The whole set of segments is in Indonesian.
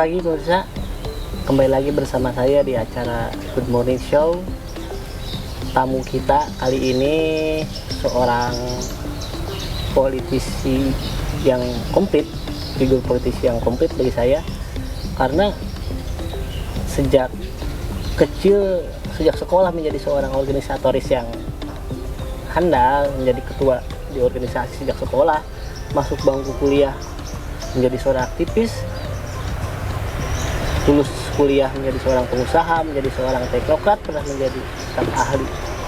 pagi pemirsa, kembali lagi bersama saya di acara Good Morning Show. Tamu kita kali ini seorang politisi yang komplit, figur politisi yang komplit bagi saya, karena sejak kecil, sejak sekolah menjadi seorang organisatoris yang handal, menjadi ketua di organisasi sejak sekolah, masuk bangku kuliah menjadi seorang aktivis, lulus kuliah menjadi seorang pengusaha, menjadi seorang teknokrat, pernah menjadi staf ahli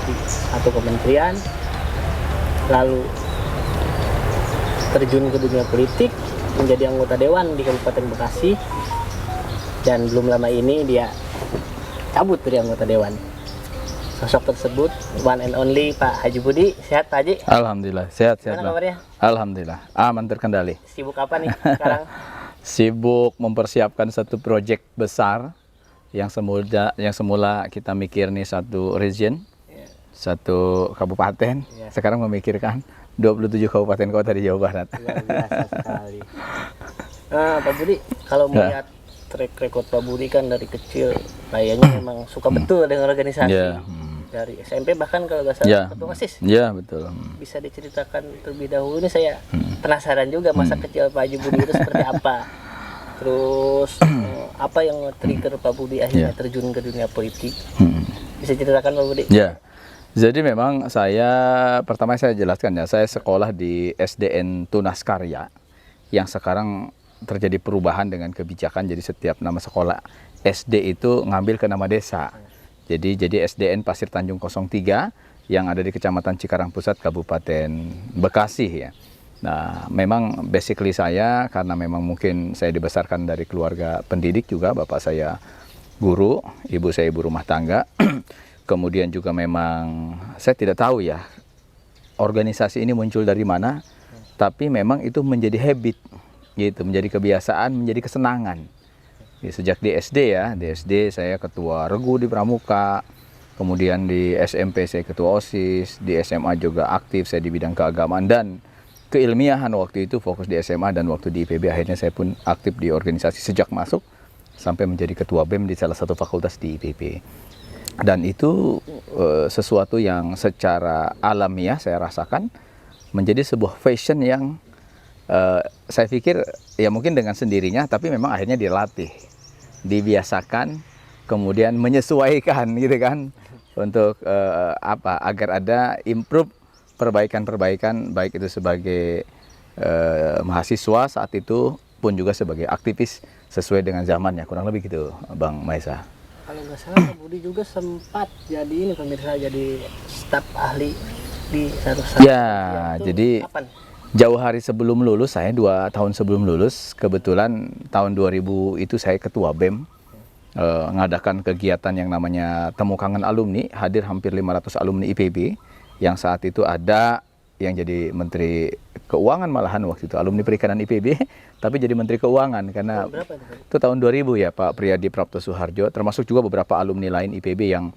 di satu kementerian, lalu terjun ke dunia politik, menjadi anggota dewan di Kabupaten Bekasi, dan belum lama ini dia cabut dari anggota dewan. Sosok tersebut one and only Pak Haji Budi. Sehat Pak Haji? Alhamdulillah, sehat-sehat. Gimana kabarnya? Alhamdulillah, aman terkendali. Sibuk apa nih sekarang? Sibuk mempersiapkan satu proyek besar yang semula kita mikir nih satu region, satu kabupaten. Sekarang memikirkan 27 kabupaten kota di Jawa Barat. Luar biasa sekali. Nah, Pak Budi, kalau melihat track record Pak Budi kan dari kecil kayaknya memang suka betul dengan organisasi. Dari SMP bahkan kalau nggak salah ketua OSIS. Iya, betul. Bisa diceritakan terlebih dahulu, ini saya penasaran juga masa kecil Pak Haji Budi itu seperti apa. Terus apa yang trigger Pak Budi akhirnya terjun ke dunia politik? Bisa ceritakan Pak Budi? Ya. Jadi memang pertama saya jelaskan ya, saya sekolah di SDN Tunas Karya yang sekarang terjadi perubahan dengan kebijakan, jadi setiap nama sekolah SD itu ngambil ke nama desa. Jadi SDN Pasir Tanjung 03 yang ada di Kecamatan Cikarang Pusat, Kabupaten Bekasi ya. Nah, memang basically saya, karena memang mungkin saya dibesarkan dari keluarga pendidik juga, bapak saya guru, ibu saya ibu rumah tangga. Kemudian juga memang saya tidak tahu ya organisasi ini muncul dari mana, tapi memang itu menjadi habit gitu, menjadi kebiasaan, menjadi kesenangan. Sejak di SD ya, di SD saya ketua regu di Pramuka, kemudian di SMP saya ketua OSIS, di SMA juga aktif saya di bidang keagamaan dan keilmiahan. Waktu itu fokus di SMA, dan waktu di IPB akhirnya saya pun aktif di organisasi sejak masuk sampai menjadi ketua BEM di salah satu fakultas di IPB. Dan itu sesuatu yang secara alamiah saya rasakan menjadi sebuah fashion yang saya pikir ya mungkin dengan sendirinya, tapi memang akhirnya dilatih, dibiasakan, kemudian menyesuaikan gitu kan, untuk agar ada improve, perbaikan baik itu sebagai mahasiswa saat itu pun juga sebagai aktivis sesuai dengan zamannya, kurang lebih gitu Bang Maesa. Kalau nggak salah Pak Budi juga sempat jadi ini pemirsa, jadi staf ahli di satu ya, jadi kapan? Jauh hari sebelum lulus, saya 2 tahun sebelum lulus, kebetulan tahun 2000 itu saya ketua BEM, ngadakan kegiatan yang namanya Temu Kangen Alumni, hadir hampir 500 alumni IPB, yang saat itu ada yang jadi Menteri Keuangan malahan waktu itu, alumni Perikanan IPB, tapi jadi Menteri Keuangan, karena itu tahun 2000 ya, Pak Priyadi Prapto Suharjo, termasuk juga beberapa alumni lain IPB yang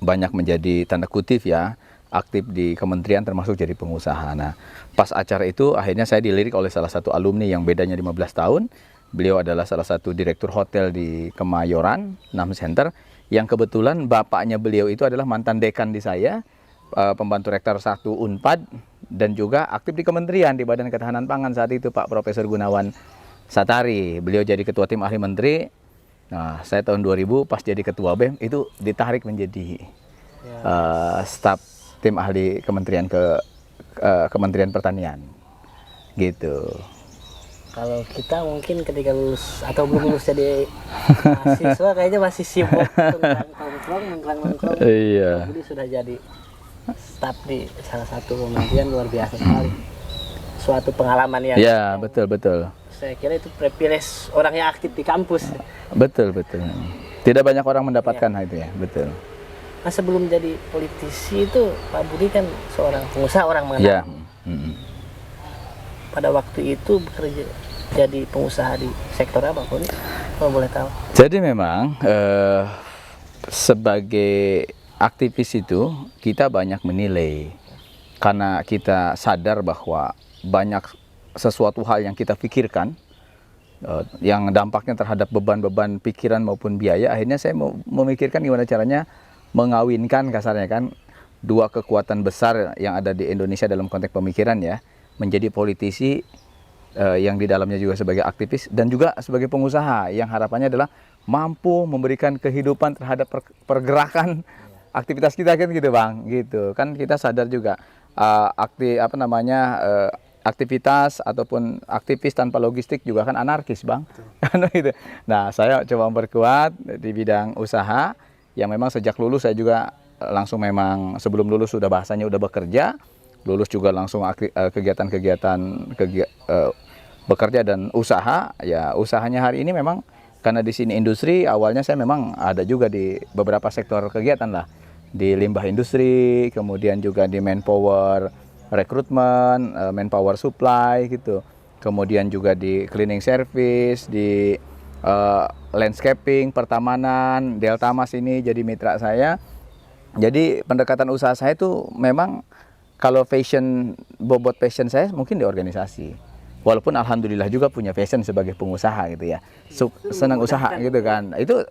banyak menjadi tanda kutip ya, aktif di kementerian termasuk jadi pengusaha. Nah, pas acara itu akhirnya saya dilirik oleh salah satu alumni yang bedanya 15 tahun. Beliau adalah salah satu direktur hotel di Kemayoran, Nam Center, yang kebetulan bapaknya beliau itu adalah mantan dekan di saya, pembantu rektor 1 Unpad, dan juga aktif di kementerian di Badan Ketahanan Pangan saat itu, Pak Profesor Gunawan Satari. Beliau jadi ketua tim ahli menteri. Nah, saya tahun 2000 pas jadi ketua BEM itu ditarik menjadi staf tim ahli kementerian Kementerian Pertanian gitu. Kalau kita mungkin ketika lulus atau belum lulus jadi mahasiswa kayaknya masih sibuk tentang nongkrong. Iya. Jadi sudah jadi staf di salah satu kementerian, luar biasa sekali. Suatu pengalaman yang betul. Saya kira itu privilege orang yang aktif di kampus. Betul. Tidak banyak orang mendapatkan hal itu ya, betul. Nah, sebelum jadi politisi itu Pak Budi kan seorang pengusaha, orang mengenal. Pada waktu itu bekerja jadi pengusaha di sektor apa Pak Budi, kalau boleh tahu? Jadi memang sebagai aktivis itu kita banyak menilai, karena kita sadar bahwa banyak sesuatu hal yang kita pikirkan yang dampaknya terhadap beban-beban pikiran maupun biaya. Akhirnya saya memikirkan gimana caranya mengawinkan, kasarnya kan, dua kekuatan besar yang ada di Indonesia dalam konteks pemikiran ya, menjadi politisi yang di dalamnya juga sebagai aktivis dan juga sebagai pengusaha yang harapannya adalah mampu memberikan kehidupan terhadap pergerakan aktivitas kita kan gitu Bang, gitu kan. Kita sadar juga aktivitas ataupun aktivis tanpa logistik juga kan anarkis Bang. Gitu. Nah, saya coba memperkuat di bidang usaha yang memang sejak lulus saya juga langsung, memang sebelum lulus sudah bahasanya udah bekerja, lulus juga langsung kegiatan-kegiatan bekerja dan usaha. Ya, usahanya hari ini memang karena di sini industri, awalnya saya memang ada juga di beberapa sektor kegiatan lah, di limbah industri, kemudian juga di manpower rekrutmen, manpower supply gitu, kemudian juga di cleaning service, di landscaping, pertamanan, Delta Mas ini jadi mitra saya. Jadi pendekatan usaha saya itu memang kalau bobot passion saya mungkin di organisasi. Walaupun alhamdulillah juga punya passion sebagai pengusaha gitu ya. Senang usaha gitu kan. Itu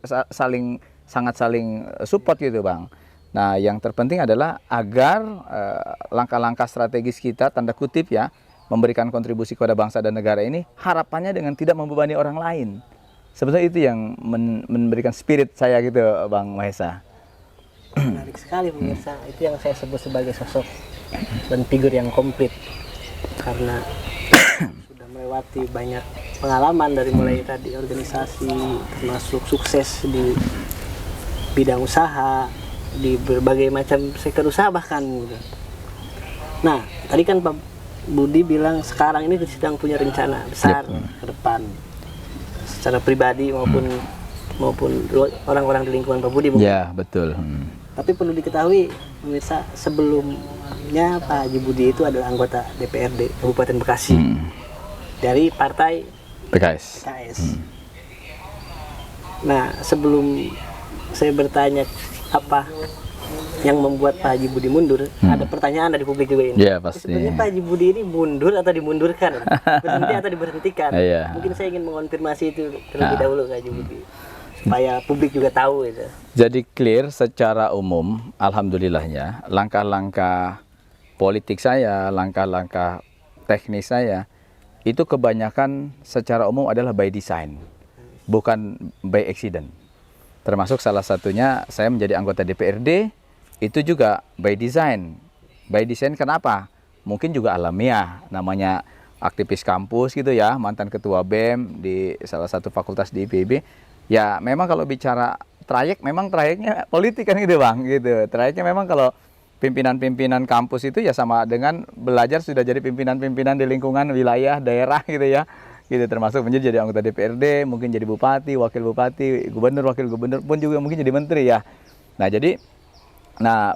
sangat saling support gitu Bang. Nah, yang terpenting adalah agar langkah-langkah strategis kita, tanda kutip ya, memberikan kontribusi kepada bangsa dan negara ini, harapannya dengan tidak membebani orang lain. Sebetulnya itu yang memberikan spirit saya gitu Bang Mahesa. Menarik sekali pemirsa. Itu yang saya sebut sebagai sosok dan figur yang komplit, karena sudah melewati banyak pengalaman dari mulai tadi organisasi, termasuk sukses di bidang usaha, di berbagai macam sektor usaha bahkan gitu. Nah, tadi kan Pak Budi bilang sekarang ini sedang punya rencana besar ke depan secara pribadi maupun orang-orang di lingkungan Pak Budi. Ya, betul. Tapi perlu diketahui pemirsa, sebelumnya Pak Haji Budi itu adalah anggota DPRD Kabupaten Bekasi dari Partai PKS. Nah, sebelum saya bertanya apa yang membuat Pak Haji Budi mundur, ada pertanyaan dari publik juga ini. Iya, pasti. Sebenarnya Pak Haji Budi ini mundur atau dimundurkan? Berhenti atau diberhentikan? Iya. Mungkin saya ingin mengonfirmasi itu terlebih dahulu Pak Haji Budi, supaya publik juga tahu itu. Jadi clear secara umum, alhamdulillahnya, langkah-langkah politik saya, langkah-langkah teknis saya, itu kebanyakan secara umum adalah by design, bukan by accident. Termasuk salah satunya saya menjadi anggota DPRD, itu juga by design. By design kenapa? Mungkin juga alamiah, namanya aktivis kampus gitu ya, mantan ketua BEM di salah satu fakultas di IPB. Ya memang kalau bicara trayek, memang trayeknya politik kan gitu Bang, gitu. Trayeknya memang kalau pimpinan-pimpinan kampus itu ya sama dengan belajar sudah jadi pimpinan-pimpinan di lingkungan wilayah, daerah gitu ya. Gitu, termasuk menjadi anggota DPRD, mungkin jadi bupati, wakil bupati, gubernur, wakil gubernur pun juga mungkin jadi menteri ya. Nah,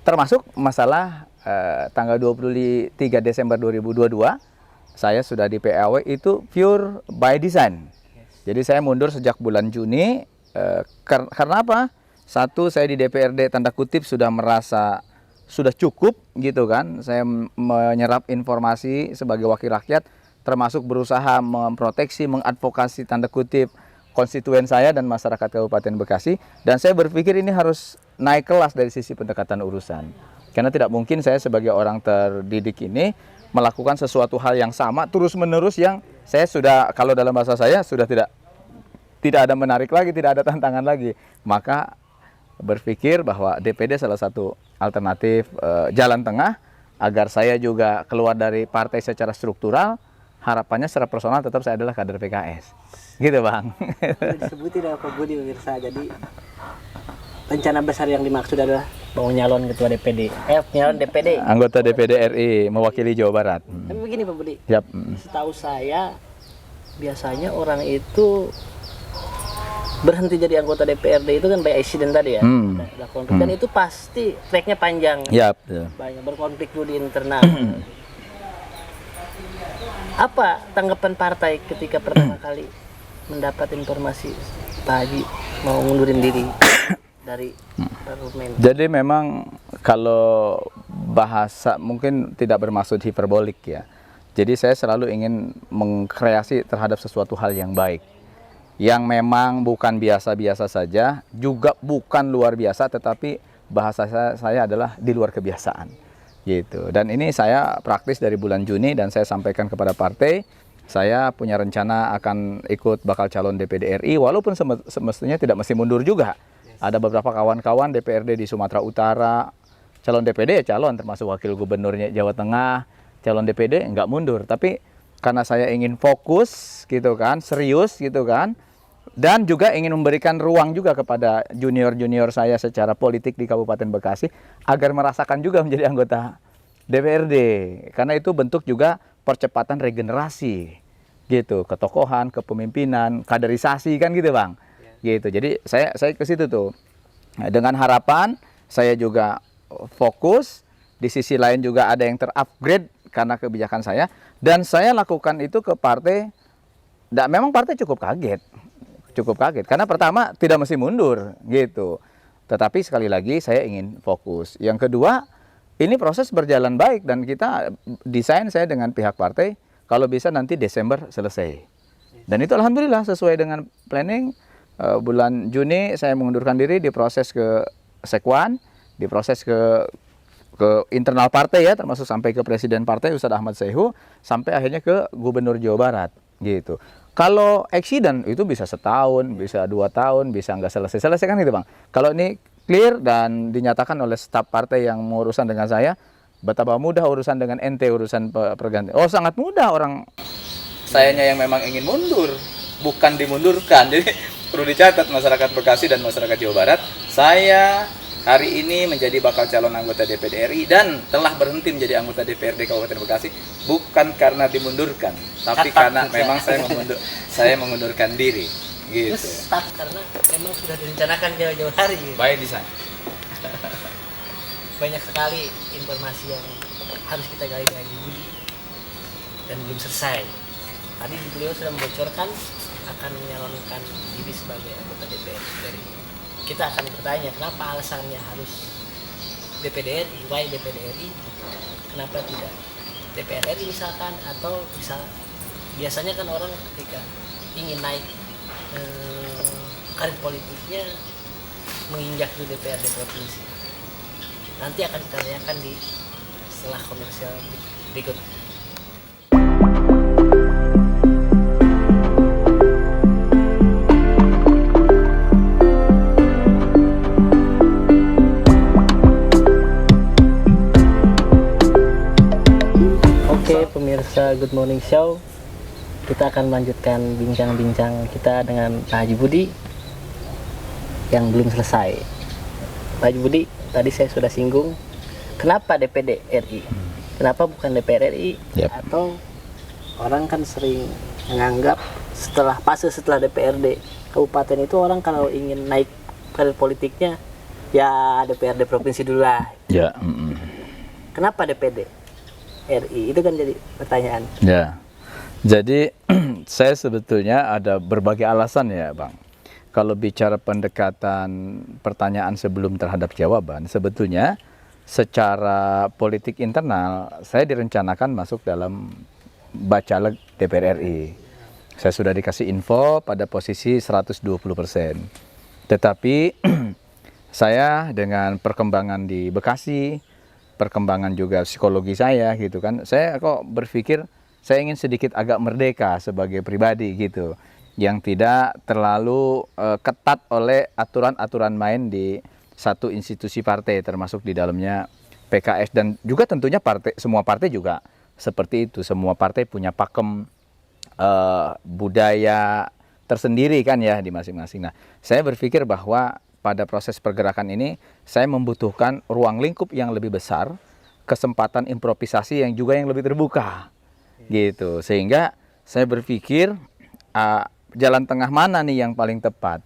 termasuk masalah tanggal 23 Desember 2022 saya sudah di PAW itu pure by design. Jadi saya mundur sejak bulan Juni karena apa? Satu, saya di DPRD tanda kutip sudah merasa sudah cukup gitu kan. Saya menyerap informasi sebagai wakil rakyat, termasuk berusaha memproteksi, mengadvokasi tanda kutip konstituen saya dan masyarakat Kabupaten Bekasi. Dan saya berpikir ini harus naik kelas dari sisi pendekatan urusan. Karena tidak mungkin saya sebagai orang terdidik ini melakukan sesuatu hal yang sama terus-menerus, yang saya sudah, kalau dalam bahasa saya, sudah tidak ada menarik lagi, tidak ada tantangan lagi. Maka berpikir bahwa DPD salah satu alternatif jalan tengah agar saya juga keluar dari partai secara struktural. Harapannya secara personal tetap saya adalah kader PKS. Gitu Bang. Disebutin Pak Budi pemirsa. Jadi rencana besar yang dimaksud adalah mau nyalon ketua DPD. Nyalon DPD. Anggota DPD RI mewakili Jawa Barat. Tapi begini Pak Budi. Yap. Setahu saya biasanya orang itu berhenti jadi anggota DPRD itu kan by accident tadi ya. Ada konflik. Dan itu pasti tracknya panjang. Yap. Banyak berkonflik dulu di internal. Apa tanggapan partai ketika pertama kali mendapat informasi Pak Haji mau ngundurin diri dari parlemen? Jadi memang kalau bahasa mungkin tidak bermaksud hiperbolik ya. Jadi saya selalu ingin mengkreasi terhadap sesuatu hal yang baik, yang memang bukan biasa-biasa saja, juga bukan luar biasa, tetapi bahasa saya adalah di luar kebiasaan gitu. Dan ini saya praktis dari bulan Juni, dan saya sampaikan kepada partai, saya punya rencana akan ikut bakal calon DPD RI, walaupun semestinya tidak mesti mundur juga. Ada beberapa kawan-kawan DPRD di Sumatera Utara, calon DPD ya calon, termasuk wakil gubernurnya Jawa Tengah, calon DPD nggak mundur. Tapi karena saya ingin fokus gitu kan, serius gitu kan, dan juga ingin memberikan ruang juga kepada junior-junior saya secara politik di Kabupaten Bekasi agar merasakan juga menjadi anggota DPRD. Karena itu bentuk juga percepatan regenerasi gitu, ketokohan, kepemimpinan, kaderisasi kan gitu Bang. Gitu. Jadi saya ke situ tuh. Nah, dengan harapan saya juga fokus, di sisi lain juga ada yang terupgrade karena kebijakan saya, dan saya lakukan itu ke partai. Memang partai cukup kaget karena pertama tidak mesti mundur gitu, tetapi sekali lagi saya ingin fokus. Yang kedua, ini proses berjalan baik dan kita desain saya dengan pihak partai kalau bisa nanti Desember selesai, dan itu alhamdulillah sesuai dengan planning. Bulan Juni saya mengundurkan diri, diproses ke Sekwan, diproses ke internal partai ya, termasuk sampai ke presiden partai Ustadz Ahmad Sehu, sampai akhirnya ke gubernur Jawa Barat gitu. Kalau accident itu bisa setahun, bisa 2 tahun, bisa nggak selesai kan gitu Bang. Kalau ini clear dan dinyatakan oleh staf partai yang mengurusan dengan saya, betapa mudah urusan dengan ente, urusan pergantian. Oh sangat mudah, orang sayanya yang memang ingin mundur, bukan dimundurkan. Jadi perlu dicatat masyarakat Bekasi dan masyarakat Jawa Barat, saya hari ini menjadi bakal calon anggota DPD RI dan telah berhenti menjadi anggota DPRD Kabupaten Bekasi bukan karena dimundurkan, tapi karena memang saya mengundurkan diri gitu. Start karena memang sudah direncanakan jauh-jauh hari gitu. By design. Banyak sekali informasi yang harus kita gali dari Budi dan belum selesai. Tadi beliau sudah membocorkan akan menyalonkan diri sebagai anggota DPR RI. Kita akan bertanya kenapa alasannya harus DPD RI, why DPD RI, kenapa tidak DPR RI misalkan, atau biasanya kan orang ketika ingin naik karir politiknya menginjak di DPRD provinsi. Nanti akan ditanyakan di setelah komersial berikut. Oke pemirsa Good Morning Show, kita akan melanjutkan bincang-bincang kita dengan Pak Haji Budi yang belum selesai. Pak Haji Budi, tadi saya sudah singgung, kenapa DPD RI? Kenapa bukan DPR RI? Yep. Atau orang kan sering menganggap setelah DPRD kabupaten itu orang kalau ingin naik karir politiknya ya DPRD provinsi dulu lah. Ya. Kenapa DPD RI? Itu kan jadi pertanyaan. Ya. Jadi saya sebetulnya ada berbagai alasan ya Bang. Kalau bicara pendekatan pertanyaan sebelum terhadap jawaban, sebetulnya secara politik internal saya direncanakan masuk dalam Bacalek DPR RI. Saya sudah dikasih info pada posisi 120%. Tetapi saya dengan perkembangan di Bekasi, perkembangan juga psikologi saya gitu kan, saya kok berpikir saya ingin sedikit agak merdeka sebagai pribadi gitu, yang tidak terlalu ketat oleh aturan-aturan main di satu institusi partai, termasuk di dalamnya PKS, dan juga tentunya semua partai juga seperti itu. Semua partai punya pakem budaya tersendiri kan ya di masing-masing. Nah, saya berpikir bahwa pada proses pergerakan ini saya membutuhkan ruang lingkup yang lebih besar, kesempatan improvisasi yang juga yang lebih terbuka gitu. Sehingga saya berpikir jalan tengah mana nih yang paling tepat.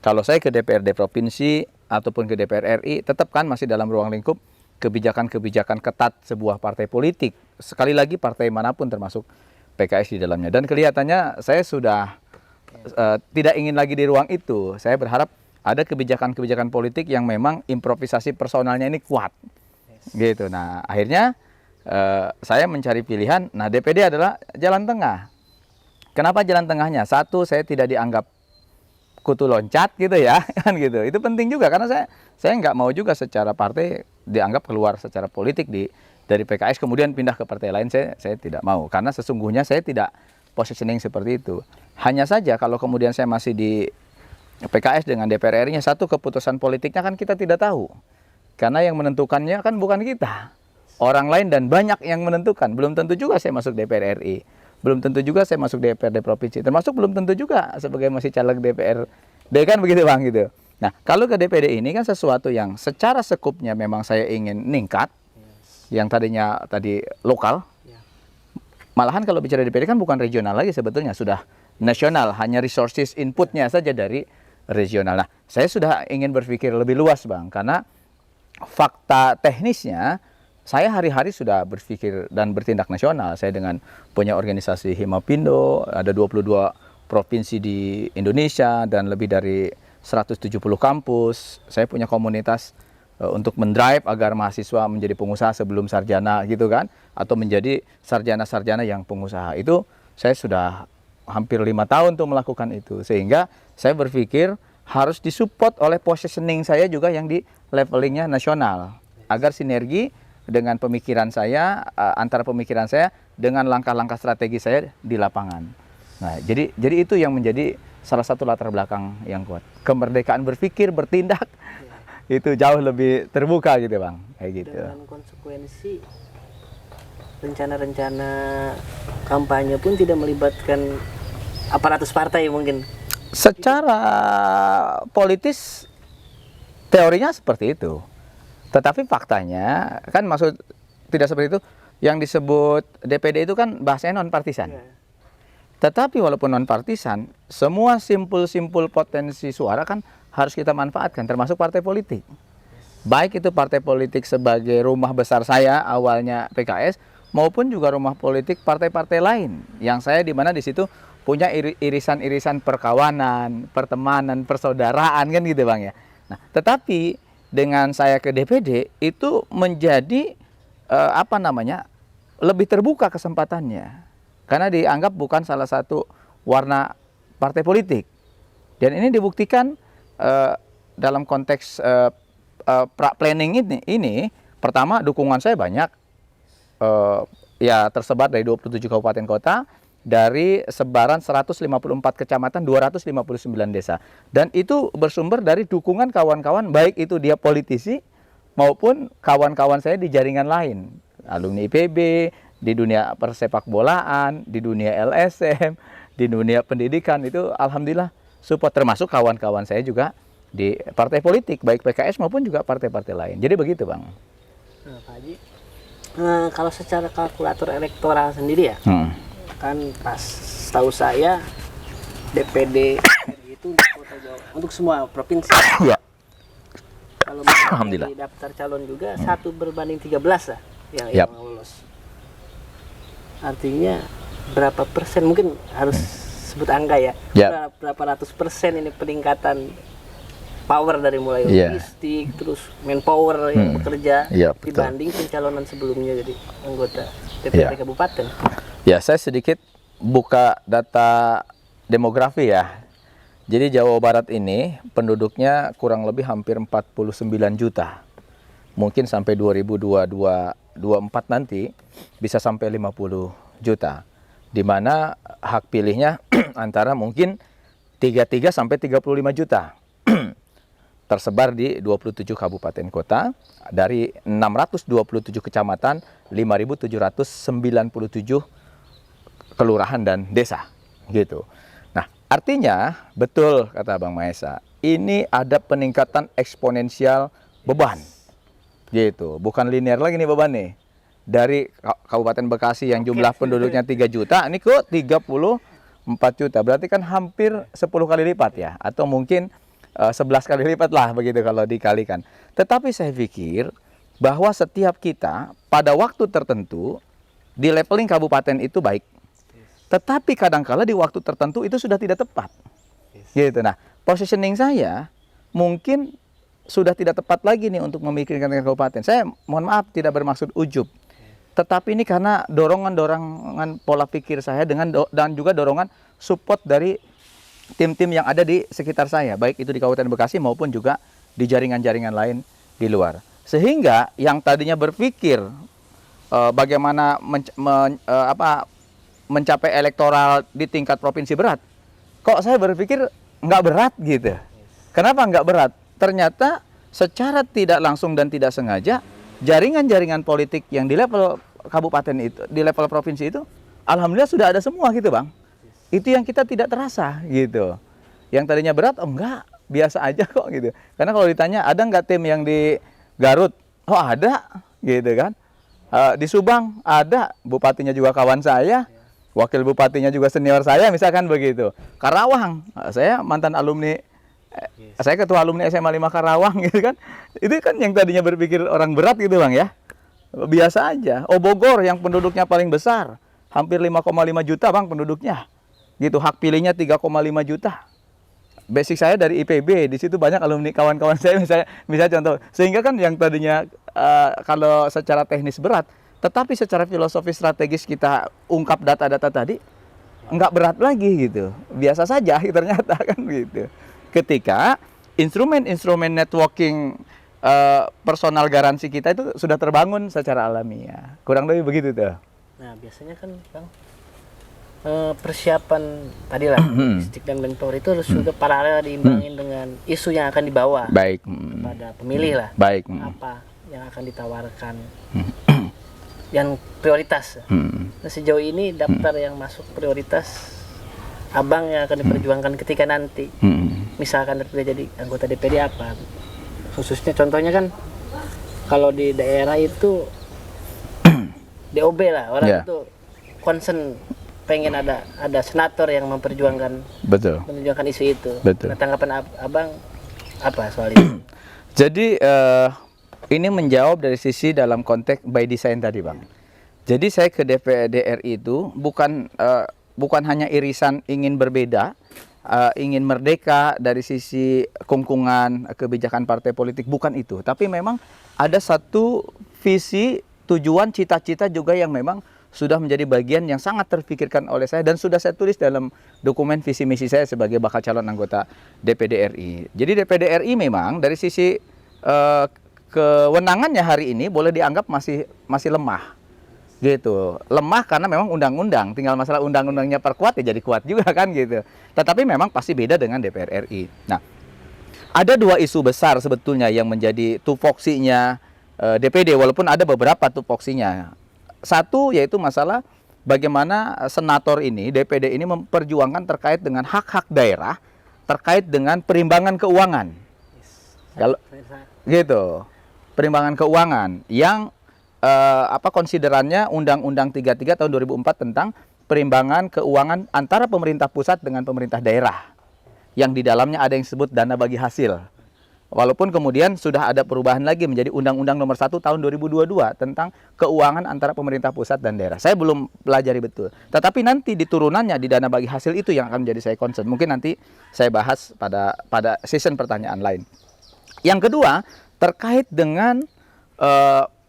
Kalau saya ke DPRD provinsi ataupun ke DPR RI, tetap kan masih dalam ruang lingkup kebijakan-kebijakan ketat sebuah partai politik. Sekali lagi partai manapun termasuk PKS di dalamnya. Dan kelihatannya saya sudah tidak ingin lagi di ruang itu. Saya berharap ada kebijakan-kebijakan politik yang memang improvisasi personalnya ini kuat. Gitu. Nah, akhirnya saya mencari pilihan. Nah, DPD adalah jalan tengah. Kenapa jalan tengahnya? Satu, saya tidak dianggap kutu loncat gitu ya, kan gitu. Itu penting juga karena saya nggak mau juga secara partai dianggap keluar secara politik dari PKS kemudian pindah ke partai lain. Saya tidak mau karena sesungguhnya saya tidak positioning seperti itu. Hanya saja kalau kemudian saya masih di PKS dengan DPR RI-nya, satu, keputusan politiknya kan kita tidak tahu. Karena yang menentukannya kan bukan kita. Orang lain dan banyak yang menentukan. Belum tentu juga saya masuk DPR RI. Belum tentu juga saya masuk DPRD provinsi. Termasuk belum tentu juga sebagai masih caleg DPRD, kan begitu Bang gitu. Nah, kalau ke DPD ini kan sesuatu yang secara sekupnya memang saya ingin ningkat. Yang tadinya tadi lokal. Malahan kalau bicara DPD kan bukan regional lagi sebetulnya, sudah nasional, hanya resources inputnya saja dari regional. Nah, saya sudah ingin berpikir lebih luas Bang, karena fakta teknisnya saya hari-hari sudah berpikir dan bertindak nasional. Saya dengan punya organisasi Himapindo, ada 22 provinsi di Indonesia dan lebih dari 170 kampus. Saya punya komunitas untuk mendrive agar mahasiswa menjadi pengusaha sebelum sarjana gitu kan, atau menjadi sarjana-sarjana yang pengusaha. Itu saya sudah hampir 5 tahun tuh melakukan itu, sehingga saya berpikir harus disupport oleh positioning saya juga yang di levelingnya nasional, agar sinergi dengan pemikiran saya, antara pemikiran saya dengan langkah-langkah strategi saya di lapangan. Nah, jadi itu yang menjadi salah satu latar belakang yang kuat. Kemerdekaan berpikir, bertindak, itu jauh lebih terbuka gitu Bang, kayak gitu. Dengan konsekuensi rencana-rencana kampanye pun tidak melibatkan aparatus partai mungkin. Secara politis teorinya seperti itu. Tetapi faktanya kan maksud tidak seperti itu. Yang disebut DPD itu kan bahasanya non partisan. Tetapi walaupun non partisan, semua simpul-simpul potensi suara kan harus kita manfaatkan, termasuk partai politik. Baik itu partai politik sebagai rumah besar saya awalnya PKS, maupun juga rumah politik partai-partai lain yang saya di mana di situ punya irisan-irisan perkawanan, pertemanan, persaudaraan kan gitu Bang ya. Nah, tetapi dengan saya ke DPD itu menjadi lebih terbuka kesempatannya. Karena dianggap bukan salah satu warna partai politik. Dan ini dibuktikan dalam konteks planning ini pertama dukungan saya banyak. Ya tersebar dari 27 kabupaten kota, dari sebaran 154 kecamatan, 259 desa. Dan itu bersumber dari dukungan kawan-kawan, baik itu dia politisi maupun kawan-kawan saya di jaringan lain. Alumni IPB, di dunia persepak bolaan, di dunia LSM, di dunia pendidikan, itu alhamdulillah support, termasuk kawan-kawan saya juga di partai politik, baik PKS maupun juga partai-partai lain. Jadi begitu Bang. Nah, Pak Haji, kalau secara kalkulator elektoral sendiri ya, kan pas tahu saya DPD itu untuk Kota Jawa, untuk semua provinsi. Ya. Kalau Alhamdulillah. di daftar calon juga 1:13 lah yang lolos. Artinya berapa persen, mungkin harus sebut angka ya, berapa ratus persen ini peningkatan power dari mulai logistik, terus manpower yang bekerja dibanding pencalonan sebelumnya jadi anggota DPRD Kabupaten. Ya, saya sedikit buka data demografi ya. Jadi Jawa Barat ini penduduknya kurang lebih hampir 49 juta. Mungkin sampai 2024 nanti bisa sampai 50 juta. Di mana hak pilihnya antara mungkin 33 sampai 35 juta. Tersebar di 27 kabupaten kota dari 627 kecamatan, 5.797 kelurahan dan desa gitu. Nah, artinya betul kata Bang Mahesa, ini ada peningkatan eksponensial beban gitu. Bukan linear lagi nih beban nih. Dari Kabupaten Bekasi yang jumlah penduduknya 3 juta, ini ke 34 juta. Berarti kan hampir 10 kali lipat ya, atau mungkin 11 kali lipat lah begitu kalau dikalikan. Tetapi saya pikir bahwa setiap kita pada waktu tertentu di leveling kabupaten itu baik. Tetapi kadangkala di waktu tertentu itu sudah tidak tepat. Gitu. Nah, positioning saya mungkin sudah tidak tepat lagi nih untuk memikirkan kabupaten. Saya mohon maaf tidak bermaksud ujub. tetapi ini karena dorongan-dorongan pola pikir saya dan juga dorongan support dari tim-tim yang ada di sekitar saya, baik itu di Kabupaten Bekasi maupun juga di jaringan-jaringan lain di luar. Sehingga yang tadinya berpikir bagaimana mencapai elektoral di tingkat provinsi berat, kok saya berpikir nggak berat gitu. Kenapa nggak berat? Ternyata secara tidak langsung dan tidak sengaja, jaringan-jaringan politik yang di level kabupaten itu, di level provinsi itu, alhamdulillah sudah ada semua gitu Bang. Itu yang kita tidak terasa gitu. Yang tadinya berat, oh enggak, biasa aja kok gitu. Karena kalau ditanya ada nggak tim yang di Garut, oh ada gitu kan. Di Subang ada, bupatinya juga kawan saya, wakil bupatinya juga senior saya, misalkan begitu. Karawang, saya mantan alumni, saya ketua alumni SMA 5 Karawang gitu kan. Itu kan yang tadinya berpikir orang berat gitu Bang ya. Biasa aja. Oh Bogor yang penduduknya paling besar, hampir 5,5 juta Bang penduduknya. Gitu, hak pilihnya 3,5 juta. Basic saya dari IPB, di situ banyak alumni kawan-kawan saya misalnya contoh. Sehingga kan yang tadinya kalau secara teknis berat, tetapi secara filosofi strategis kita ungkap data-data tadi nggak berat lagi gitu. Biasa saja ternyata kan gitu. Ketika instrumen-instrumen networking personal garansi kita itu sudah terbangun secara alamiah. Kurang lebih begitu tuh. Nah, biasanya kan Bang, persiapan tadi lah logistik dan mentor itu harus juga paralel diimbangin dengan isu yang akan dibawa Baik. kepada pemilih lah. Baik. Apa yang akan ditawarkan yang prioritas. Nah, sejauh ini daftar yang masuk prioritas Abang yang akan diperjuangkan ketika nanti misalkan terpilih jadi anggota DPD apa, khususnya contohnya kan kalau di daerah itu DOB lah, orang itu concern pengen ada senator yang memperjuangkan isu itu. Nah, tanggapan Abang apa soal itu? Jadi ini menjawab dari sisi dalam konteks by design tadi Bang. Jadi saya ke DPD RI itu bukan hanya irisan ingin berbeda, ingin merdeka dari sisi kungkungan kebijakan partai politik, bukan itu. Tapi memang ada satu visi, tujuan, cita-cita juga yang memang sudah menjadi bagian yang sangat terpikirkan oleh saya dan sudah saya tulis dalam dokumen visi misi saya sebagai bakal calon anggota DPD RI. Jadi DPD RI memang dari sisi kewenangannya hari ini boleh dianggap masih lemah. Gitu. Lemah karena memang undang-undang, tinggal masalah undang-undangnya perkuat ya jadi kuat juga kan gitu. Tetapi memang pasti beda dengan DPR RI. Nah, ada dua isu besar sebetulnya yang menjadi tupoksinya DPD, walaupun ada beberapa tupoksinya. Satu yaitu masalah bagaimana senator ini, DPD ini memperjuangkan terkait dengan hak-hak daerah, terkait dengan perimbangan keuangan. Kalau gitu, perimbangan keuangan yang konsiderannya Undang-Undang 33 tahun 2004 tentang perimbangan keuangan antara pemerintah pusat dengan pemerintah daerah, yang di dalamnya ada yang disebut dana bagi hasil. Walaupun kemudian sudah ada perubahan lagi menjadi Undang-Undang Nomor 1 Tahun 2022 tentang keuangan antara pemerintah pusat dan daerah. Saya belum pelajari betul. Tetapi nanti di turunannya di dana bagi hasil itu yang akan menjadi saya concern. Mungkin nanti saya bahas pada season pertanyaan lain. Yang kedua, terkait dengan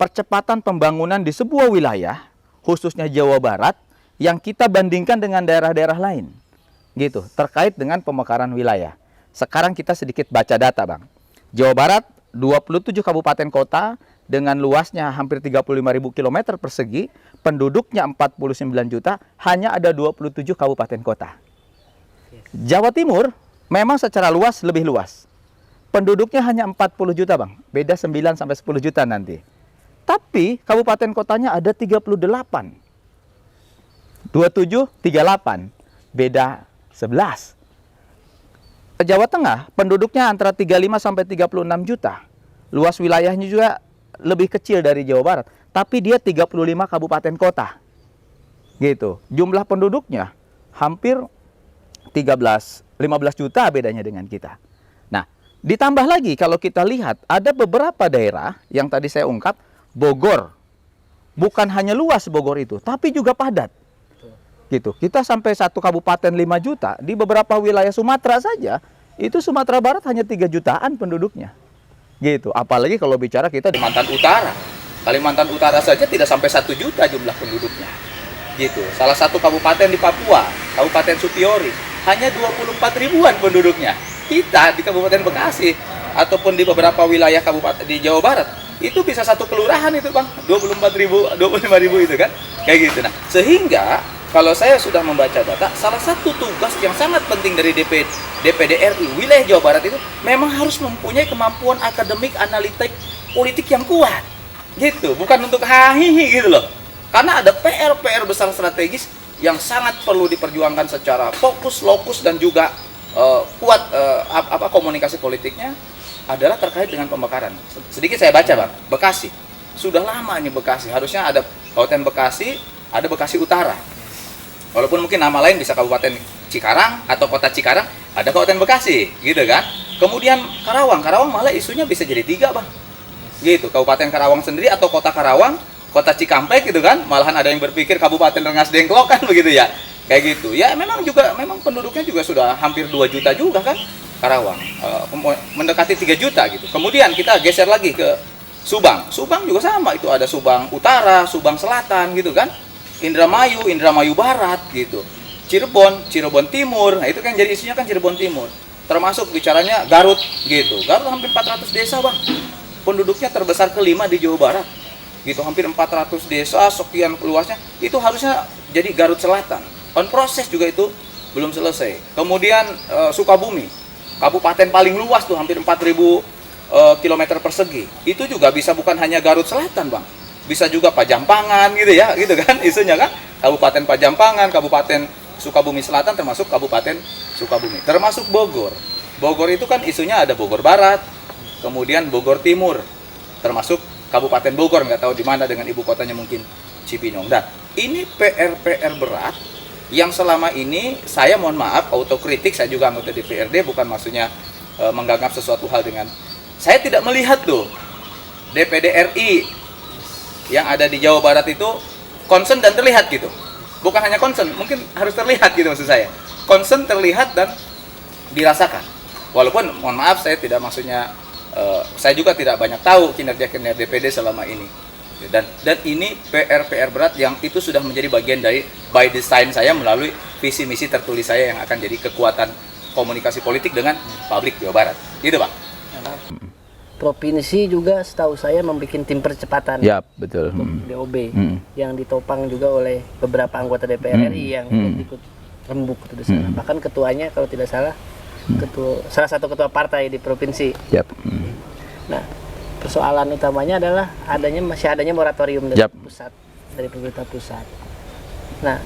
percepatan pembangunan di sebuah wilayah, khususnya Jawa Barat, yang kita bandingkan dengan daerah-daerah lain. Gitu, terkait dengan pemekaran wilayah. Sekarang kita sedikit baca data, Bang. Jawa Barat 27 kabupaten kota dengan luasnya hampir 35.000 km persegi, penduduknya 49 juta, hanya ada 27 kabupaten kota. Jawa Timur memang secara luas lebih luas. Penduduknya hanya 40 juta, Bang. Beda 9 sampai 10 juta nanti. Tapi kabupaten kotanya ada 38. 27, 38. Beda 11. Jawa Tengah penduduknya antara 35 sampai 36 juta. Luas wilayahnya juga lebih kecil dari Jawa Barat, tapi dia 35 kabupaten kota. Gitu. Jumlah penduduknya hampir 15 juta bedanya dengan kita. Nah, ditambah lagi kalau kita lihat ada beberapa daerah yang tadi saya ungkap, Bogor. Bukan hanya luas Bogor itu, tapi juga padat. Gitu. Kita sampai satu kabupaten 5 juta, di beberapa wilayah Sumatera saja, itu Sumatera Barat hanya 3 jutaan penduduknya. Gitu. Apalagi kalau bicara kita di Kalimantan Utara. Kalimantan Utara saja tidak sampai 1 juta jumlah penduduknya. Gitu. Salah satu kabupaten di Papua, Kabupaten Supiori, hanya 24 ribuan penduduknya. Kita di Kabupaten Bekasi ataupun di beberapa wilayah kabupaten di Jawa Barat itu bisa satu kelurahan itu Bang, 24 ribu, 25 ribu itu kan, kayak gitu. Nah, sehingga kalau saya sudah membaca data, salah satu tugas yang sangat penting dari DPD RI wilayah Jawa Barat itu memang harus mempunyai kemampuan akademik, analitik, politik yang kuat, gitu. Bukan untuk hahihi gitu loh. Karena ada PR besar strategis yang sangat perlu diperjuangkan secara fokus, lokus dan juga kuat komunikasi politiknya adalah terkait dengan pemekaran. Sedikit saya baca Bang, Bekasi. Sudah lama ini Bekasi, harusnya ada Kabupaten Bekasi, ada Bekasi Utara. Walaupun mungkin nama lain bisa Kabupaten Cikarang atau Kota Cikarang, ada Kabupaten Bekasi, gitu kan. Kemudian Karawang malah isunya bisa jadi 3 Bang. Gitu, Kabupaten Karawang sendiri atau Kota Karawang, Kota Cikampek gitu kan, malahan ada yang berpikir Kabupaten Rengas Dengklok kan begitu ya. Kayak gitu. Ya memang penduduknya juga sudah hampir 2 juta juga kan Karawang. Mendekati 3 juta gitu. Kemudian kita geser lagi ke Subang. Subang juga sama, itu ada Subang Utara, Subang Selatan gitu kan. Indramayu Barat gitu. Cirebon Timur. Nah, itu kan jadi isunya kan Cirebon Timur. Termasuk bicaranya Garut gitu. Garut hampir 400 desa, Bang. Penduduknya terbesar kelima di Jawa Barat. Gitu, hampir 400 desa, sekian luasnya, itu harusnya jadi Garut Selatan. On proses juga itu belum selesai. Kemudian Sukabumi, kabupaten paling luas tuh, hampir 4.000 kilometer persegi. Itu juga bisa bukan hanya Garut Selatan, Bang. Bisa juga Pajampangan gitu ya, gitu kan isunya kan. Kabupaten Pajampangan, Kabupaten Sukabumi Selatan termasuk Kabupaten Sukabumi. Termasuk Bogor. Bogor itu kan isunya ada Bogor Barat, kemudian Bogor Timur, termasuk Kabupaten Bogor, nggak tahu di mana dengan ibu kotanya mungkin Cibinong. Dan ini PR berat yang selama ini saya mohon maaf autokritik, saya juga anggota DPRD, bukan maksudnya menganggap sesuatu hal dengan saya tidak melihat tuh DPD RI yang ada di Jawa Barat itu concern dan terlihat gitu. Bukan hanya concern, mungkin harus terlihat gitu maksud saya. Concern terlihat dan dirasakan. Walaupun mohon maaf saya tidak maksudnya saya juga tidak banyak tahu kinerja DPD selama ini. Dan ini PR berat yang itu sudah menjadi bagian dari by design saya melalui visi misi tertulis saya yang akan jadi kekuatan komunikasi politik dengan publik Jawa Barat. Gitu, Bang. Provinsi juga setahu saya membuat tim percepatan. Ya, betul. DOB yang ditopang juga oleh beberapa anggota DPR RI yang ikut rembuk itu di sana. Bahkan ketuanya kalau tidak salah salah satu ketua partai di provinsi. Yep. Nah, persoalan utamanya adalah masih adanya moratorium dari pusat, dari pemerintah pusat. Nah,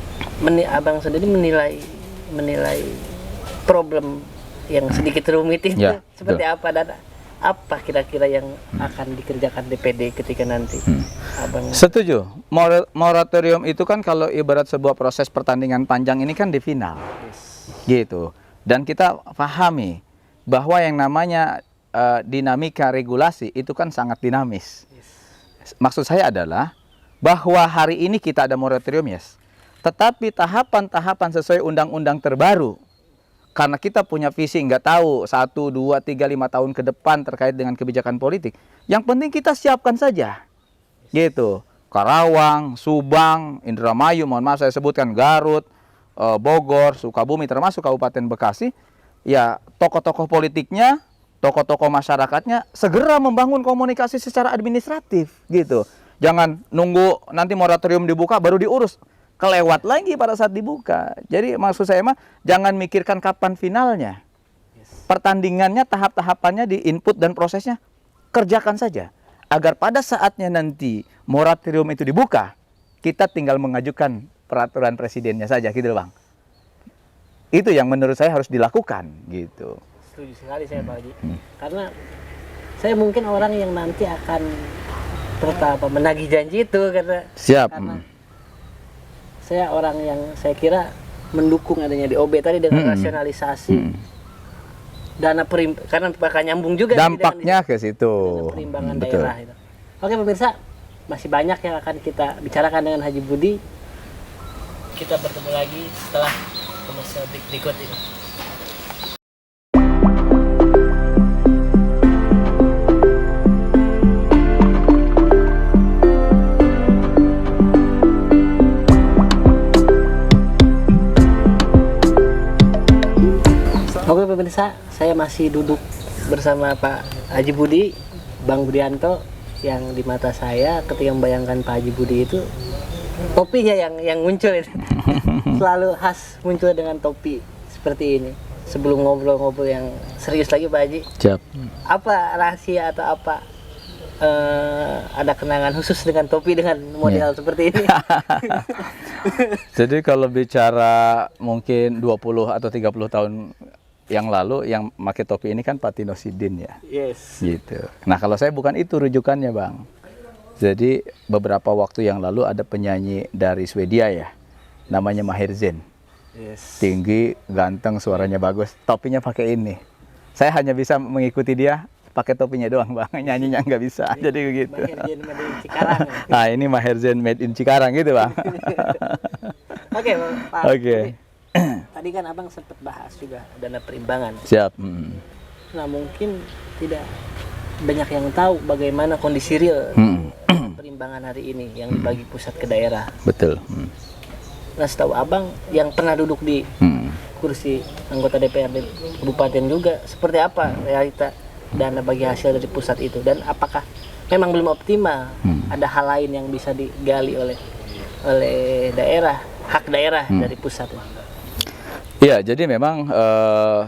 Abang sendiri menilai problem yang sedikit rumit itu seperti apa dan apa kira-kira yang akan dikerjakan DPD ketika nanti Abang? Setuju. Moratorium itu kan kalau ibarat sebuah proses pertandingan panjang ini kan di final. Gitu. Dan kita pahami bahwa yang namanya dinamika regulasi itu kan sangat dinamis. Maksud saya adalah bahwa hari ini kita ada moratorium, tetapi tahapan-tahapan sesuai undang-undang terbaru, karena kita punya visi nggak tahu 1, 2, 3, 5 tahun ke depan terkait dengan kebijakan politik. Yang penting kita siapkan saja. Gitu. Karawang, Subang, Indramayu, mohon maaf saya sebutkan Garut, Bogor, Sukabumi, termasuk Kabupaten Bekasi, ya tokoh-tokoh politiknya, tokoh-tokoh masyarakatnya segera membangun komunikasi secara administratif, gitu. Jangan nunggu nanti moratorium dibuka baru diurus, kelewat lagi pada saat dibuka. Jadi maksud saya mah jangan mikirkan kapan finalnya. Pertandingannya, tahap-tahapannya di input dan prosesnya kerjakan saja, agar pada saatnya nanti moratorium itu dibuka, kita tinggal mengajukan peraturan presidennya saja, gitu Bang. Itu yang menurut saya harus dilakukan, gitu. Setuju sekali saya Pak Haji. Karena saya mungkin orang yang nanti akan menagih janji itu karena saya orang yang saya kira mendukung adanya DOB tadi dengan rasionalisasi dana karena bakal nyambung juga dampaknya ke situ. Perimbangan daerah itu. Oke pemirsa, masih banyak yang akan kita bicarakan dengan Haji Budi. Kita bertemu lagi setelah komersial berikut ini. saya masih duduk bersama Pak Haji Budi, Bang Budianto, yang di mata saya ketika membayangkan Pak Haji Budi itu topinya yang muncul itu. Selalu khas muncul dengan topi seperti ini. Sebelum ngobrol-ngobrol yang serius lagi Pak Haji, Siap. apa rahasia atau apa ada kenangan khusus dengan topi dengan model seperti ini? Jadi kalau bicara mungkin 20 atau 30 tahun yang lalu yang pakai topi ini kan Pak Tino Sidin ya. Yes. Gitu. Nah, kalau saya bukan itu rujukannya, Bang. Jadi beberapa waktu yang lalu ada penyanyi dari Swedia ya. Namanya Maher Zain. Yes. Tinggi, ganteng, suaranya bagus. Topinya pakai ini. Saya hanya bisa mengikuti dia pakai topinya doang, Bang. Nyanyinya nggak bisa. Jadi begitu. Maher Zain made in Cikarang. Nah, ini Maher Zain made in Cikarang gitu, Bang. Oke, Pak. Oke. Tadi kan Abang sempat bahas juga dana perimbangan. Siap. Nah, mungkin tidak banyak yang tahu bagaimana kondisi real perimbangan hari ini yang dibagi pusat ke daerah. Betul. Nah, setahu Abang yang pernah duduk di kursi anggota DPRD kabupaten juga, seperti apa realita dana bagi hasil dari pusat itu, dan apakah memang belum optimal? Ada hal lain yang bisa digali oleh daerah, hak daerah dari pusat? Iya, jadi memang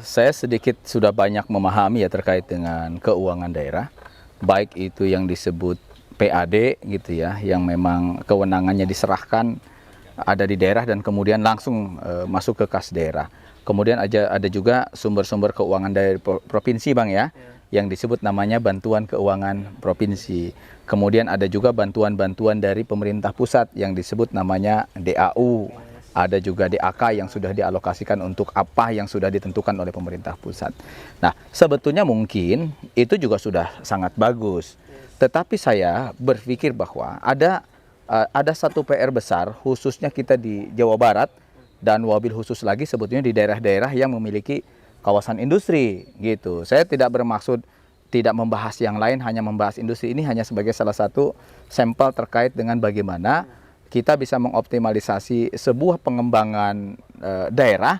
saya sedikit sudah banyak memahami ya terkait dengan keuangan daerah, baik itu yang disebut PAD gitu ya, yang memang kewenangannya diserahkan ada di daerah dan kemudian langsung masuk ke kas daerah. Kemudian ada juga sumber-sumber keuangan dari provinsi, Bang ya, yang disebut namanya bantuan keuangan provinsi. Kemudian ada juga bantuan-bantuan dari pemerintah pusat yang disebut namanya DAU. Ada juga DAK yang sudah dialokasikan untuk apa yang sudah ditentukan oleh pemerintah pusat. Nah, sebetulnya mungkin itu juga sudah sangat bagus. Tetapi saya berpikir bahwa ada satu PR besar, khususnya kita di Jawa Barat dan wabil khusus lagi sebetulnya di daerah-daerah yang memiliki kawasan industri gitu. Saya tidak bermaksud tidak membahas yang lain, hanya membahas industri ini hanya sebagai salah satu sampel terkait dengan bagaimana kita bisa mengoptimalisasi sebuah pengembangan daerah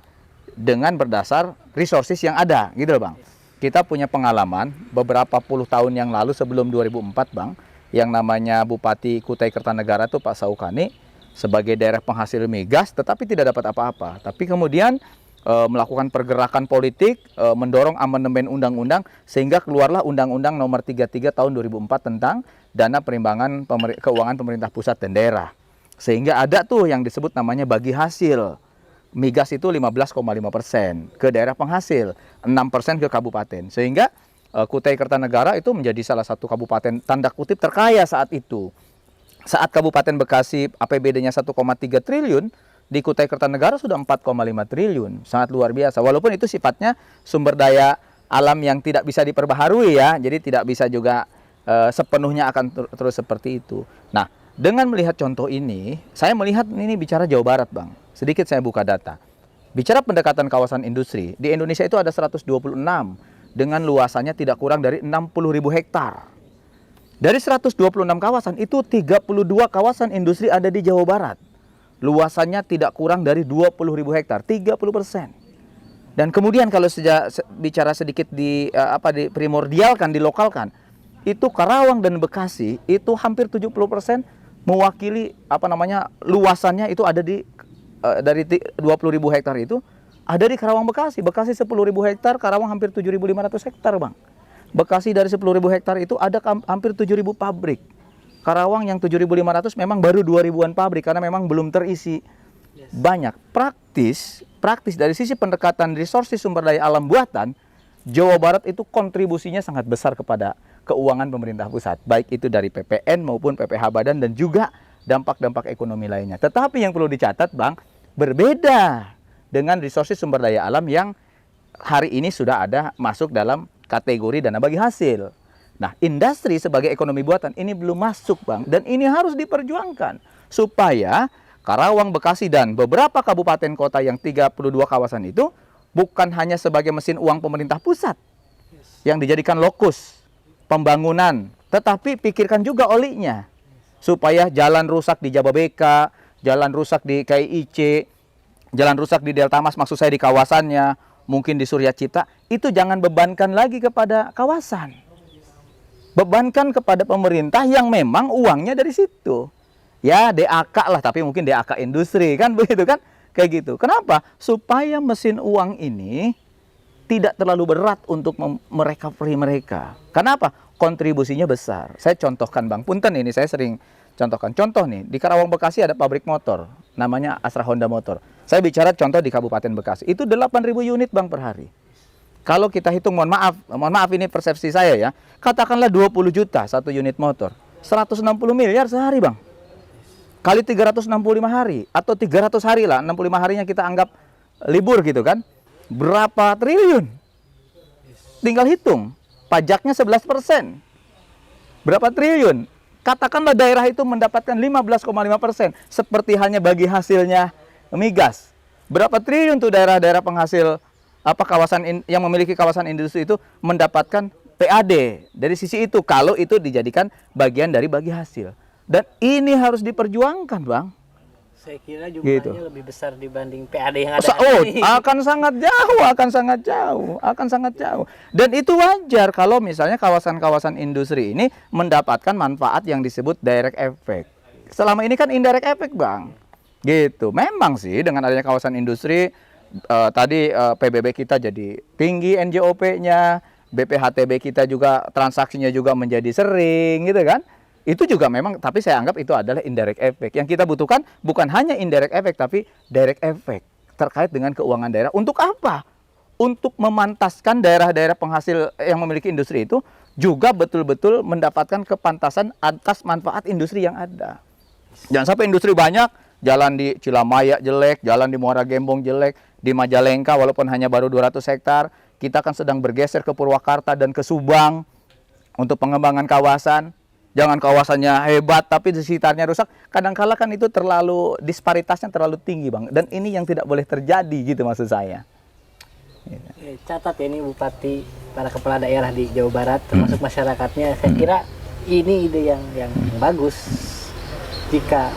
dengan berdasar resources yang ada, gitu loh Bang. Kita punya pengalaman beberapa puluh tahun yang lalu sebelum 2004, Bang, yang namanya Bupati Kutai Kertanegara itu Pak Saukani sebagai daerah penghasil migas, tetapi tidak dapat apa-apa. Tapi kemudian melakukan pergerakan politik, mendorong amandemen undang-undang, sehingga keluarlah Undang-Undang Nomor 33 Tahun 2004 tentang dana perimbangan keuangan pemerintah pusat dan daerah. Sehingga ada tuh yang disebut namanya bagi hasil. Migas itu 15,5% ke daerah penghasil, 6% ke kabupaten. Sehingga Kutai Kertanegara itu menjadi salah satu kabupaten tanda kutip terkaya saat itu. Saat Kabupaten Bekasi APBD-nya 1,3 triliun, di Kutai Kertanegara sudah 4,5 triliun. Sangat luar biasa. Walaupun itu sifatnya sumber daya alam yang tidak bisa diperbaharui ya. Jadi tidak bisa juga sepenuhnya akan terus seperti itu. Nah, dengan melihat contoh ini, saya melihat ini bicara Jawa Barat, Bang. Sedikit saya buka data. Bicara pendekatan kawasan industri, di Indonesia itu ada 126 dengan luasannya tidak kurang dari 60.000 hektar. Dari 126 kawasan itu 32 kawasan industri ada di Jawa Barat. Luasannya tidak kurang dari 20.000 hektar, 30%. Dan kemudian kalau bicara sedikit primordialkan, dilokalkan, itu Karawang dan Bekasi itu hampir 70% mewakili luasannya itu ada di dari 20.000 hektar itu ada di Karawang Bekasi. Bekasi 10.000 hektar, Karawang hampir 7.500 hektar, Bang. Bekasi dari 10.000 hektar itu ada hampir 7.000 pabrik. Karawang yang 7.500 memang baru 2.000-an pabrik karena memang belum terisi banyak. Praktis dari sisi pendekatan resources sumber daya alam buatan, Jawa Barat itu kontribusinya sangat besar kepada keuangan pemerintah pusat. Baik itu dari PPN maupun PPH Badan dan juga dampak-dampak ekonomi lainnya. Tetapi yang perlu dicatat, Bang, berbeda dengan resources sumber daya alam yang hari ini sudah ada masuk dalam kategori dana bagi hasil. Nah, industri sebagai ekonomi buatan ini belum masuk, Bang, dan ini harus diperjuangkan supaya Karawang, Bekasi dan beberapa kabupaten kota yang 32 kawasan itu bukan hanya sebagai mesin uang pemerintah pusat yang dijadikan lokus pembangunan, tetapi pikirkan juga olinya supaya jalan rusak di Jababeka, jalan rusak di KIC, jalan rusak di Delta Mas, maksud saya di kawasannya, mungkin di Surya Cipta, itu jangan bebankan lagi kepada kawasan. Bebankan kepada pemerintah yang memang uangnya dari situ. Ya DAK lah, tapi mungkin DAK industri kan begitu kan? Kayak gitu. Kenapa? Supaya mesin uang ini tidak terlalu berat untuk merecovery mereka. Kenapa? Kontribusinya besar. Saya contohkan Bang Punten ini, saya sering contohkan. Contoh nih, di Karawang Bekasi ada pabrik motor, namanya Astra Honda Motor. Saya bicara contoh di Kabupaten Bekasi, itu 8.000 unit Bang per hari. Kalau kita hitung, mohon maaf ini persepsi saya ya, katakanlah 20 juta satu unit motor, 160 miliar sehari Bang. Kali 365 hari, atau 300 hari lah, 65 harinya kita anggap libur gitu kan. Berapa triliun? Tinggal hitung, pajaknya 11%. Berapa triliun? Katakanlah daerah itu mendapatkan 15,5%, seperti halnya bagi hasilnya migas. Berapa triliun tuh daerah-daerah penghasil kawasan yang memiliki kawasan industri itu mendapatkan PAD dari sisi itu, kalau itu dijadikan bagian dari bagi hasil. Dan ini harus diperjuangkan, Bang. Saya kira jumlahnya Gitu. lebih besar dibanding PAD yang ada Oh, hari ini. akan sangat jauh. Dan itu wajar kalau misalnya kawasan-kawasan industri ini mendapatkan manfaat yang disebut direct effect. Selama ini kan indirect effect, Bang. Gitu. Memang sih dengan adanya kawasan industri tadi PBB kita jadi tinggi NJOP-nya, BPHTB kita juga transaksinya juga menjadi sering gitu kan. Itu juga memang, tapi saya anggap itu adalah indirect effect. Yang kita butuhkan bukan hanya indirect effect, tapi direct effect terkait dengan keuangan daerah. Untuk apa? Untuk memantaskan daerah-daerah penghasil yang memiliki industri itu juga betul-betul mendapatkan kepantasan atas manfaat industri yang ada. Jangan sampai industri banyak, jalan di Cilamaya jelek, jalan di Muara Gembong jelek, di Majalengka walaupun hanya baru 200 hektar, kita kan sedang bergeser ke Purwakarta dan ke Subang untuk pengembangan kawasan. Jangan kawasannya hebat tapi di sekitarnya rusak. Kadang-kala kan itu terlalu, disparitasnya terlalu tinggi Bang. Dan ini yang tidak boleh terjadi gitu maksud saya. Catat ya ini Bupati, para kepala daerah di Jawa Barat, termasuk masyarakatnya. Saya kira ini ide yang bagus. Jika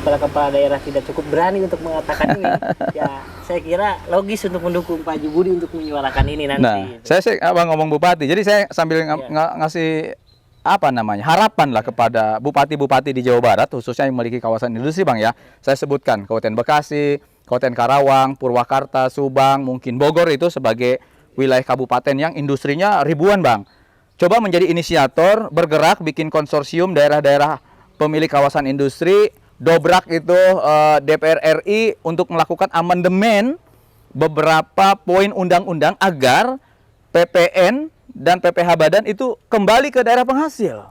para kepala daerah tidak cukup berani untuk mengatakan ini, ya saya kira logis untuk mendukung Pak Haji Budi untuk menyuarakan ini nanti. Nah, saya Abang ngomong Bupati. Jadi saya sambil ngasih harapan lah kepada bupati-bupati di Jawa Barat khususnya yang memiliki kawasan industri Bang ya. Saya sebutkan Kabupaten Bekasi, Kabupaten Karawang, Purwakarta, Subang, mungkin Bogor itu sebagai wilayah kabupaten yang industrinya ribuan Bang. Coba menjadi inisiator, bergerak bikin konsorsium daerah-daerah pemilik kawasan industri, dobrak itu DPR RI untuk melakukan amandemen beberapa poin undang-undang agar PPN dan PPH badan itu kembali ke daerah penghasil.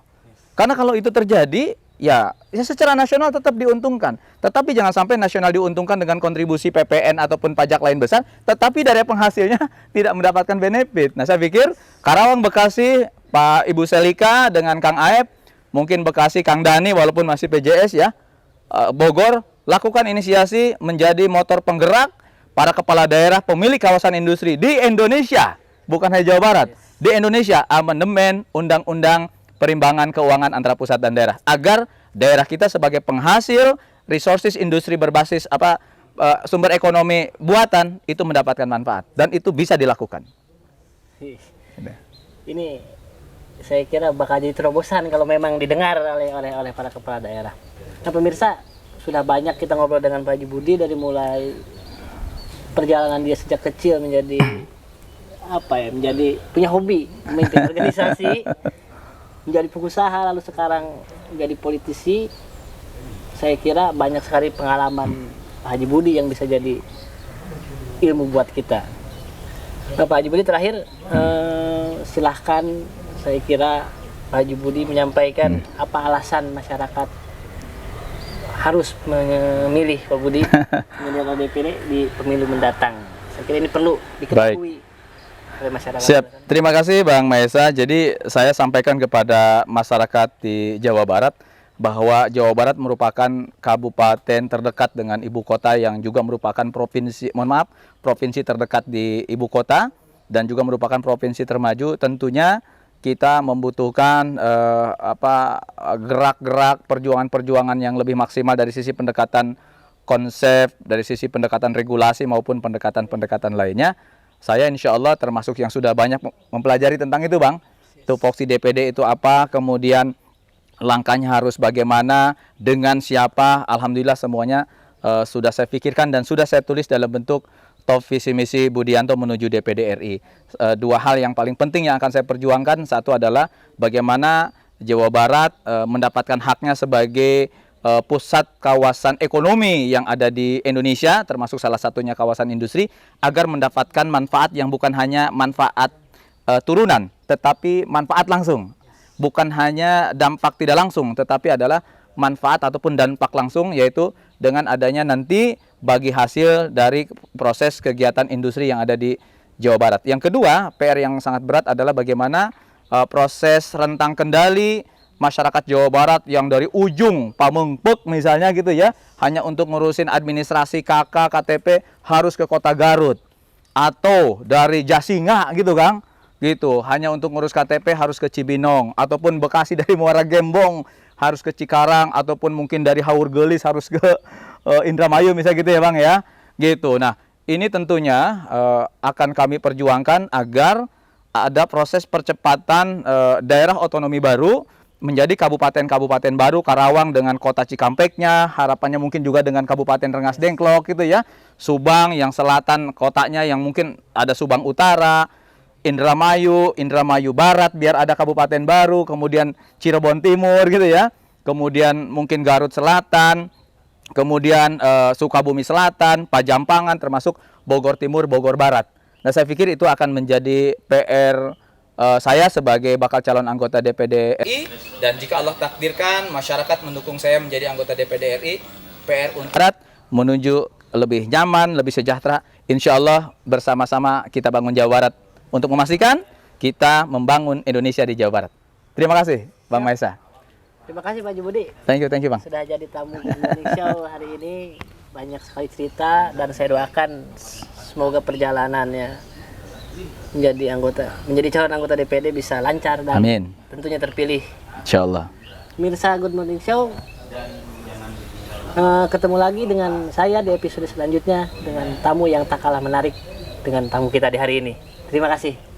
Karena kalau itu terjadi, ya secara nasional tetap diuntungkan. Tetapi jangan sampai nasional diuntungkan dengan kontribusi PPN ataupun pajak lain besar, tetapi daerah penghasilnya tidak mendapatkan benefit. Nah, saya pikir Karawang, Bekasi, Pak Ibu Selika dengan Kang Aep, mungkin Bekasi Kang Dani walaupun masih PJS ya, Bogor, lakukan inisiasi menjadi motor penggerak para kepala daerah pemilik kawasan industri di Indonesia, bukan hanya Jawa Barat. Di Indonesia, amandemen undang-undang perimbangan keuangan antara pusat dan daerah agar daerah kita sebagai penghasil resources industri berbasis sumber ekonomi buatan itu mendapatkan manfaat dan itu bisa dilakukan. Ini saya kira bakal jadi terobosan kalau memang didengar oleh para kepala daerah. Nah pemirsa, sudah banyak kita ngobrol dengan Pak Haji Budi dari mulai perjalanan dia sejak kecil menjadi menjadi punya hobi memimpin organisasi, menjadi pengusaha, lalu sekarang menjadi politisi. Saya kira banyak sekali pengalaman Pak Haji Budi yang bisa jadi ilmu buat kita. Nah, Pak Haji Budi terakhir silahkan, saya kira Pak Haji Budi menyampaikan apa alasan masyarakat harus memilih Pak Budi memilih ODPD di pemilu mendatang. Saya kira ini perlu diketahui oleh masyarakat. Siap, terima kasih Bang Maesa. Jadi saya sampaikan kepada masyarakat di Jawa Barat bahwa Jawa Barat merupakan kabupaten terdekat dengan ibu kota yang juga merupakan provinsi terdekat di ibu kota dan juga merupakan provinsi termaju. Tentunya kita membutuhkan gerak-gerak perjuangan-perjuangan yang lebih maksimal dari sisi pendekatan konsep, dari sisi pendekatan regulasi maupun pendekatan-pendekatan lainnya. saya insya Allah termasuk yang sudah banyak mempelajari tentang itu Bang. Tupoksi DPD itu apa, kemudian langkahnya harus bagaimana, dengan siapa. Alhamdulillah semuanya sudah saya pikirkan dan sudah saya tulis dalam bentuk top visi misi Budianto menuju DPD RI. Dua hal yang paling penting yang akan saya perjuangkan, satu adalah bagaimana Jawa Barat mendapatkan haknya sebagai pusat kawasan ekonomi yang ada di Indonesia, termasuk salah satunya kawasan industri, agar mendapatkan manfaat yang bukan hanya manfaat turunan, tetapi manfaat langsung. Bukan hanya dampak tidak langsung, tetapi adalah manfaat ataupun dampak langsung, yaitu dengan adanya nanti bagi hasil dari proses kegiatan industri yang ada di Jawa Barat. Yang kedua, PR yang sangat berat adalah bagaimana proses rentang kendali masyarakat Jawa Barat yang dari ujung Pamengpeuk misalnya gitu ya, hanya untuk ngurusin administrasi KK, KTP harus ke Kota Garut, atau dari Jasinga gitu Kang, gitu, hanya untuk ngurus KTP harus ke Cibinong, ataupun Bekasi dari Muara Gembong harus ke Cikarang, ataupun mungkin dari Haurgelis harus ke Indramayu misalnya gitu ya Bang ya, gitu. Nah, ini tentunya akan kami perjuangkan agar ada proses percepatan daerah otonomi baru menjadi kabupaten-kabupaten baru, Karawang dengan kota Cikampeknya, harapannya mungkin juga dengan Kabupaten Rengas Dengklok gitu ya, Subang yang selatan kotanya yang mungkin ada Subang Utara, Indramayu, Indramayu Barat biar ada kabupaten baru, kemudian Cirebon Timur gitu ya, kemudian mungkin Garut Selatan, kemudian Sukabumi Selatan, Pajampangan, termasuk Bogor Timur, Bogor Barat. Nah, saya pikir itu akan menjadi PR saya sebagai bakal calon anggota DPD RI, dan jika Allah takdirkan masyarakat mendukung saya menjadi anggota DPD RI, PR untuk Barat menuju lebih nyaman, lebih sejahtera. Insya Allah bersama-sama kita bangun Jawa Barat untuk memastikan kita membangun Indonesia di Jawa Barat. Terima kasih Bang Maesa. Terima kasih Pak Jubudi. Thank you Bang. Sudah jadi tamu di show hari ini, banyak sekali cerita, dan saya doakan semoga perjalanannya menjadi calon anggota DPD bisa lancar dan Amin. Tentunya terpilih. Insya Allah. Mirsa Good Morning Show, ketemu lagi dengan saya di episode selanjutnya dengan tamu yang tak kalah menarik dengan tamu kita di hari ini. Terima kasih.